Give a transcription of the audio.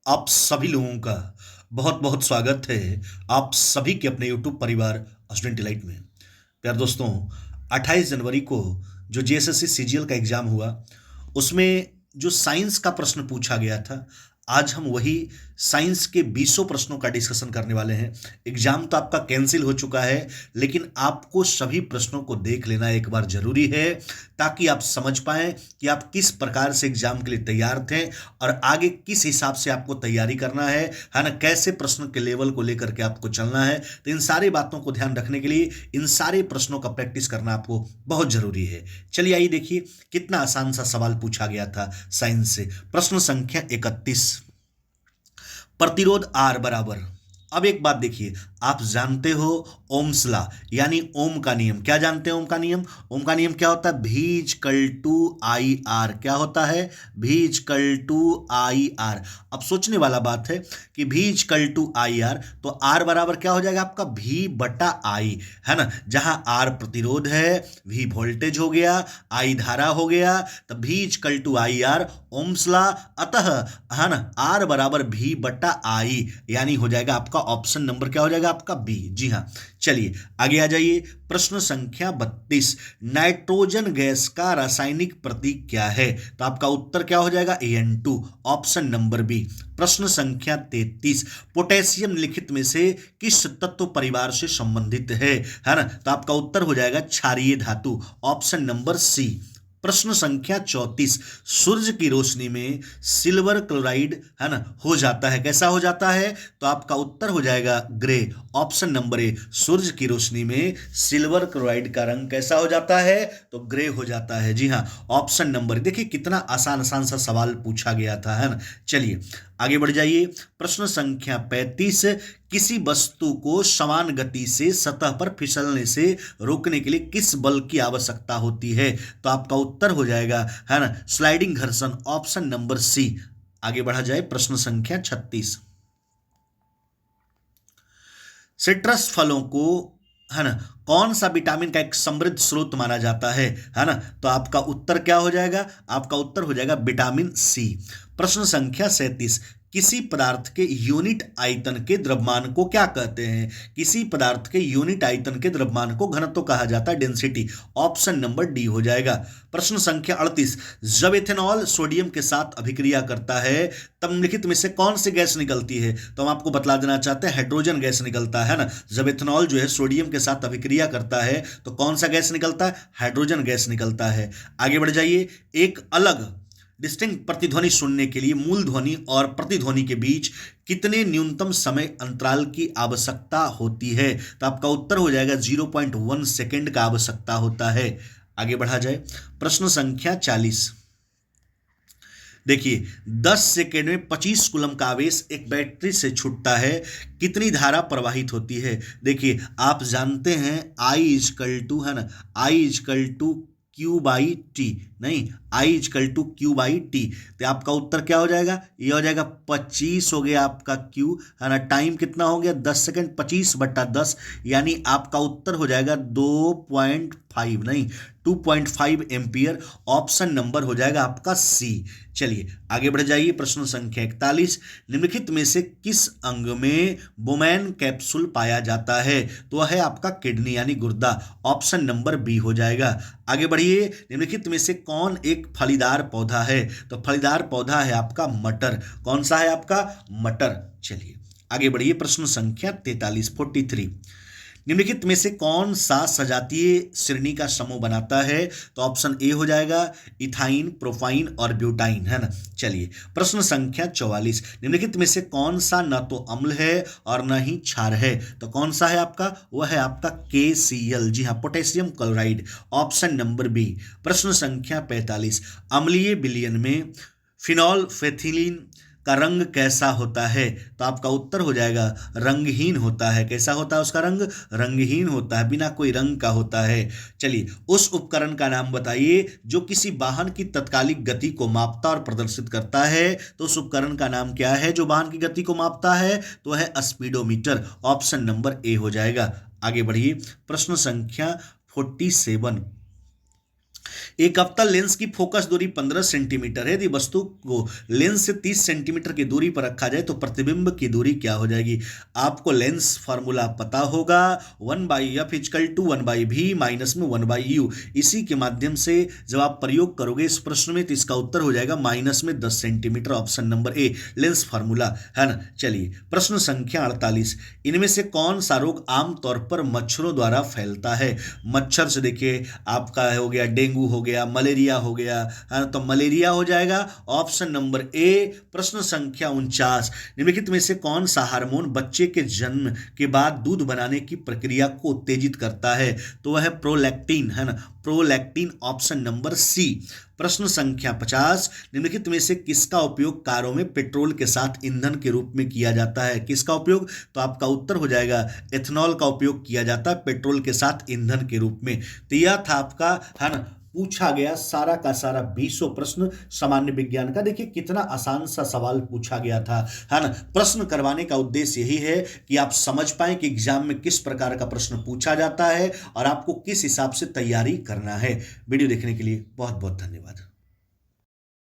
आप सभी लोगों का बहुत बहुत स्वागत है आप सभी के अपने YouTube परिवार स्टूडेंट डिलाइट में। प्यार दोस्तों, 28 जनवरी को जो जीएसएससी सीजीएल का एग्जाम हुआ उसमें जो साइंस का प्रश्न पूछा गया था, आज हम वही साइंस के 20 प्रश्नों का डिस्कशन करने वाले हैं। एग्जाम तो आपका कैंसिल हो चुका है, लेकिन आपको सभी प्रश्नों को देख लेना एक बार जरूरी है, ताकि आप समझ पाएं कि आप किस प्रकार से एग्जाम के लिए तैयार थे और आगे किस हिसाब से आपको तैयारी करना है ना, कैसे प्रश्न के लेवल को लेकर के आपको चलना है। तो इन सारी बातों को ध्यान रखने के लिए इन सारे प्रश्नों का प्रैक्टिस करना आपको बहुत जरूरी है। चलिए आइए देखिए कितना आसान सा सवाल पूछा गया था साइंस से। प्रश्न संख्या 31, प्रतिरोध आर बराबर। अब एक बात देखिए, आप जानते हो ओम्स लॉ यानी ओम का नियम। क्या जानते हैं ओम का नियम? ओम का नियम क्या होता है? भी इक्वल टू आई आर। क्या होता है? भी इक्वल टू आई आर। अब सोचने वाला बात है कि भी इक्वल टू आई आर, तो आर बराबर क्या हो जाएगा आपका? भी बटा आई, है ना। जहां आर प्रतिरोध है, भी वोल्टेज हो गया, आई धारा हो गया, तो भी equal to I R Ohm's law. अतः है ना, आर बराबर भी बटा आई, यानी हो जाएगा आपका ऑप्शन नंबर क्या हो जाएगा आपका? बी। जी हाँ, चलिए आगे आ जाइए। प्रश्न संख्या 32, नाइट्रोजन गैस का रासायनिक प्रतीक क्या है? तो आपका उत्तर क्या हो जाएगा? An2, option number B. प्रश्न संख्या 33, पोटेशियम निम्नलिखित में से किस तत्व परिवार से संबंधित है ना? तो आपका उत्तर हो जाएगा क्षारीय धातु, ऑप्शन नंबर सी। प्रश्न संख्या 34, सूर्य की रोशनी में सिल्वर क्लोराइड है ना हो जाता है। कैसा हो जाता है? तो आपका उत्तर हो जाएगा ग्रे, ऑप्शन नंबर ए। सूर्य की रोशनी में सिल्वर क्लोराइड का रंग कैसा हो जाता है? तो ग्रे हो जाता है। जी हाँ, ऑप्शन नंबर। देखिए कितना आसान आसान सा सवाल पूछा गया था, है ना। चलिए आगे बढ़ जाइए। प्रश्न संख्या 35, किसी वस्तु को समान गति से सतह पर फिसलने से रोकने के लिए किस बल की आवश्यकता होती है? तो आपका उत्तर हो जाएगा, है ना, स्लाइडिंग घर्षण, ऑप्शन नंबर सी। आगे बढ़ा जाए। प्रश्न संख्या 36, सिट्रस फलों को, है ना, कौन सा विटामिन का एक समृद्ध स्रोत माना जाता है ना? तो आपका उत्तर क्या हो जाएगा? आपका उत्तर हो जाएगा विटामिन सी। प्रश्न संख्या 37, किसी पदार्थ के यूनिट आयतन के द्रव्यमान को क्या कहते हैं? किसी पदार्थ के यूनिट आयतन के द्रव्यमान को घनत्व कहा जाता है, डेंसिटी, ऑप्शन नंबर डी हो जाएगा। प्रश्न संख्या 38, जब एथेनॉल सोडियम के साथ अभिक्रिया करता है तब निम्नलिखित में से कौन सी गैस निकलती है? तो हम आपको बतला देना चाहते हैं हाइड्रोजन गैस निकलता है ना। जब एथेनॉल जो है सोडियम के साथ अभिक्रिया करता है तो कौन सा गैस निकलता है? हाइड्रोजन गैस निकलता है। आगे बढ़ जाइए। एक अलग डिस्टिंक्ट प्रतिध्वनि सुनने के लिए मूल ध्वनि और प्रतिध्वनि के बीच कितने न्यूनतम समय अंतराल की आवश्यकता होती है? तो आपका उत्तर हो जाएगा 0.1 सेकेंड का आवश्यकता होता है। आगे बढ़ा जाए। प्रश्न संख्या 40, देखिए 10 सेकेंड में 25 कूलम का आवेश एक बैटरी से छूटता है, कितनी धारा प्रवाहित होती है? देखिए आप जानते हैं आई इजकल टू, है ना, I is equal to Q by T, नहीं, I is equal to Q by T. तो आपका उत्तर क्या हो जाएगा? ये हो जाएगा 25 हो गया आपका क्यू, है ना। टाइम कितना हो गया? 10 सेकेंड, 25 बटा 10, यानी आपका उत्तर हो जाएगा 2.5, नहीं 2.5 एम्पियर, ऑप्शन नंबर हो जाएगा आपका सी। चलिए आगे बढ़ जाइए। प्रश्न संख्या 41, निम्नलिखित में से किस अंग में बोमैन कैप्सूल पाया जाता है? तो वह है आपका किडनी यानी गुर्दा, ऑप्शन नंबर बी हो जाएगा। आगे बढ़िए। निम्नलिखित में से कौन एक फलीदार पौधा है? तो फलीदार पौधा है आपका मटर। कौन सा है आपका? मटर। चलिए आगे बढ़िए। प्रश्न संख्या 43, 43, निम्नलिखित में से कौन सा सजातीय श्रेणी का समूह बनाता है? तो ऑप्शन ए हो जाएगा इथाइन, प्रोपाइन और ब्यूटाइन, है ना। चलिए प्रश्न संख्या 44, निम्नलिखित में से कौन सा न तो अम्ल है और न ही क्षार है? तो कौन सा है आपका? वह है आपका KCl, जी हाँ, potassium chloride, option number B. प्रश्न संख्या 45, अम्लीय विलयन में फिनोल्फेथिलीन का रंग कैसा होता है? तो आपका उत्तर हो जाएगा रंगहीन होता है। कैसा होता है उसका रंग? रंगहीन होता है, बिना कोई रंग का होता है। चलिए उस उपकरण का नाम बताइए जो किसी वाहन की तत्कालिक गति को मापता और प्रदर्शित करता है। तो उस उपकरण का नाम क्या है जो वाहन की गति को मापता है? तो है स्पीडोमीटर, ऑप्शन नंबर ए हो जाएगा। आगे बढ़िए। प्रश्न संख्या 47, एक अवतल लेंस की फोकस दूरी 15 सेंटीमीटर है। यदि वस्तु को लेंस से 30 सेंटीमीटर की दूरी पर रखा जाए तो प्रतिबिंब की दूरी क्या हो जाएगी? आपको लेंस फार्मूला पता होगा, 1/f equal to 1/v minus में 1/u। इसी के माध्यम से जब आप प्रयोग करोगे इस प्रश्न में तो इसका उत्तर हो जाएगा माइनस में 10 centimetre. Option number a lens formula है ना। चलिए प्रश्न संख्या 48, इनमें से कौन सा रोग आमतौर पर मच्छरों द्वारा फैलता है? मच्छर से देखिए आपका हो गया डेंगू, हो गया मलेरिया, हो गया है ना, तो मलेरिया हो जाएगा ऑप्शन नंबर ए। प्रश्न संख्या 49, निम्नलिखित में से कौन सा हार्मोन बच्चे के जन्म के बाद दूध बनाने की प्रक्रिया को उत्तेजित करता है? तो वह है प्रोलैक्टिन, है ना, प्रोलैक्टिन ऑप्शन नंबर सी। प्रश्न संख्या 50, निम्नलिखित में से किसका उपयोग कारों में पेट्रोल के साथ ईंधन के रूप में किया जाता है? किसका उपयोग? तो आपका उत्तर हो जाएगा एथेनॉल का उपयोग किया जाता है पेट्रोल के साथ ईंधन के रूप में। तो यह था आपका, है ना, पूछा गया सारा का सारा 20 प्रश्न सामान्य विज्ञान का। देखिए कितना आसान सा सवाल पूछा गया था, है ना। प्रश्न करवाने का उद्देश्य यही है कि आप समझ पाएं कि एग्जाम में किस प्रकार का प्रश्न पूछा जाता है और आपको किस हिसाब से तैयारी करना है। वीडियो देखने के लिए बहुत बहुत धन्यवाद।